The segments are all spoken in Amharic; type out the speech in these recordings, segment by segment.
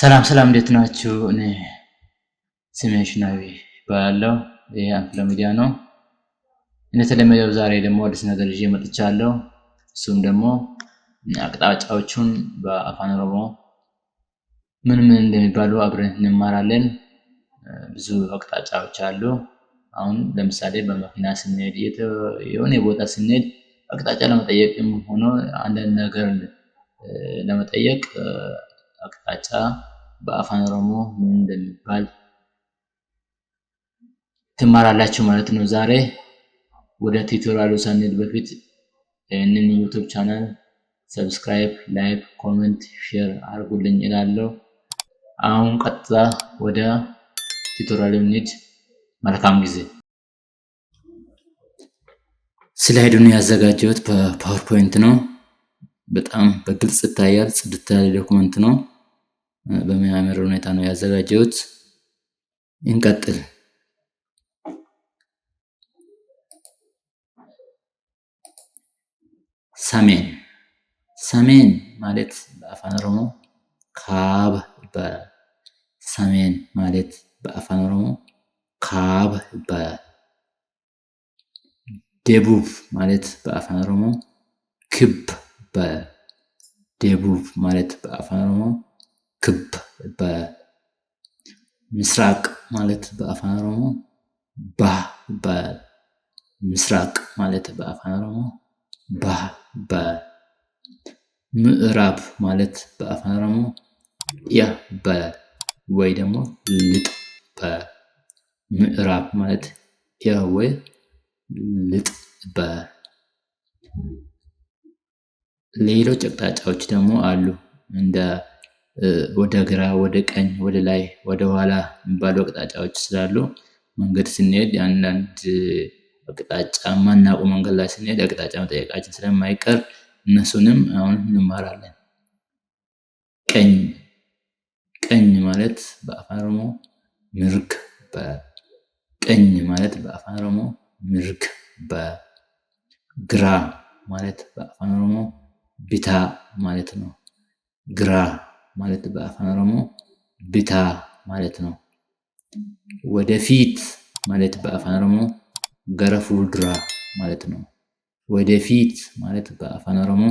ሰላም እንዴት ናችሁ? እኔ ስሜ ሽናቢ እባላለሁ። ይሄ አንፍሎ ሚዲያ ነው። እንደተለመደው ዛሬ ደግሞ አዲስ ነገር ይዤ መጥቻለሁ። እሱም ደግሞ አቅጣጫዎቹን በአፋን ኦሮሞ ምን እንደሚባሉ አብረን እንማራለን። ብዙ አቅጣጫዎች አሉ። አሁን ለምሳሌ በመኪና ስንሄድ የሆነ ቦታ ስንሄድ አቅጣጫ ለመጠየቅም ሆኖ አንዳንድ ነገር ለመጠየቅ አቅጣጫ በአፋን ኦሮሞ ምን እንደሚባል ትማራላችሁ ማለት ነው። ዛሬ ወደ ቲዩቶሪያሉ ሳንሄድ በፊት ይህንን ዩቲዩብ ቻናል ሰብስክራይብ፣ ላይክ፣ ኮሜንት፣ ሼር አድርጉልኝ እላለሁ። አሁን ቀጥታ ወደ ቲዩቶሪያሉ እንሂድ። መልካም ጊዜ። ስላይዱን ያዘጋጀሁት በፓወርፖይንት ነው። በጣም በግልጽ ይታያል። ጽድት ያለ ዶክመንት ነው። በሚያምር ሁኔታ ነው ያዘጋጀሁት። እንቀጥል። ሰሜን ማለት በአፋን ኦሮሞ ካባ ይባላል። ሰሜን ማለት በአፋን ኦሮሞ ካባ ይባላል። ደቡብ ማለት በአፋን ኦሮሞ ክብ ይባላል። ደቡብ ማለት በአፋን ኦሮሞ ክብ ይባላል። ምስራቅ ማለት በአፋን ኦሮሞ ባህ ይባላል። ምስራቅ ማለት በአፋን ኦሮሞ ባህ ይባላል። ምዕራብ ማለት በአፋን ኦሮሞ ያ ይባላል ወይ ደግሞ ልጥ ይባላል። ምዕራብ ማለት ያ ወይ ልጥ ይባላል። ሌሎች አቅጣጫዎች ደግሞ አሉ እንደ ወደ ግራ፣ ወደ ቀኝ፣ ወደ ላይ፣ ወደ ኋላ የሚባሉ አቅጣጫዎች ስላሉ መንገድ ስንሄድ አንዳንድ አቅጣጫ ማናውቀው መንገድ ላይ ስንሄድ አቅጣጫ መጠየቃችን ስለማይቀር እነሱንም አሁን እንማራለን። ቀኝ ማለት በአፋን ኦሮሞ ምርግ ይባላል። ቀኝ ማለት በአፋን ኦሮሞ ምርግ ይባላል። ግራ ማለት በአፋን ኦሮሞ ቢታ ማለት ነው። ግራ ማለት በአፋን ኦሮሞ ቢታ ማለት ነው። ወደፊት ማለት በአፋን ኦሮሞ ገረ ፉልዱራ ማለት ነው። ወደፊት ማለት በአፋን ኦሮሞ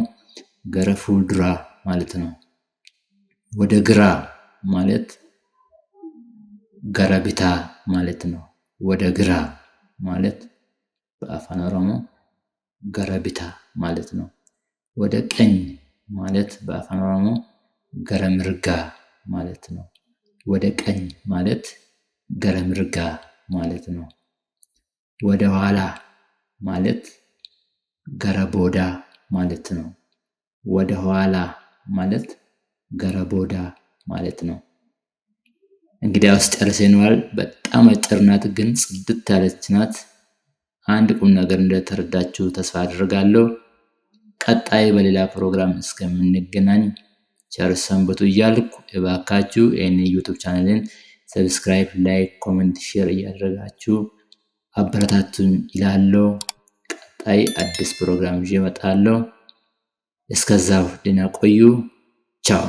ገረ ፉልዱራ ማለት ነው። ወደ ግራ ማለት ገረ ቢታ ማለት ነው። ወደ ግራ ማለት በአፋን ኦሮሞ ገረ ቢታ ማለት ነው። ወደ ቀኝ ማለት በአፋን ኦሮሞ ገረ ምርጋ ማለት ነው። ወደ ቀኝ ማለት ገረ ምርጋ ማለት ነው። ወደ ኋላ ማለት ገረ ቦዳ ማለት ነው። ወደ ኋላ ማለት ገረ ቦዳ ማለት ነው። እንግዲያውስ ጨርሰናል። በጣም አጭር ናት፣ ግን ጽድት ያለች ናት። አንድ ቁም ነገር እንደተረዳችሁ ተስፋ አድርጋለሁ። ቀጣይ በሌላ ፕሮግራም እስከምንገናኝ ቸር ሰንብቱ እያልኩ እባካችሁ ይህን ዩቲዩብ ቻናልን ሰብስክራይብ፣ ላይክ፣ ኮሜንት፣ ሼር እያደረጋችሁ አበረታቱን ይላለሁ። ቀጣይ አዲስ ፕሮግራም ይዤ እመጣለሁ። እስከዛው ደህና ቆዩ። ቻው።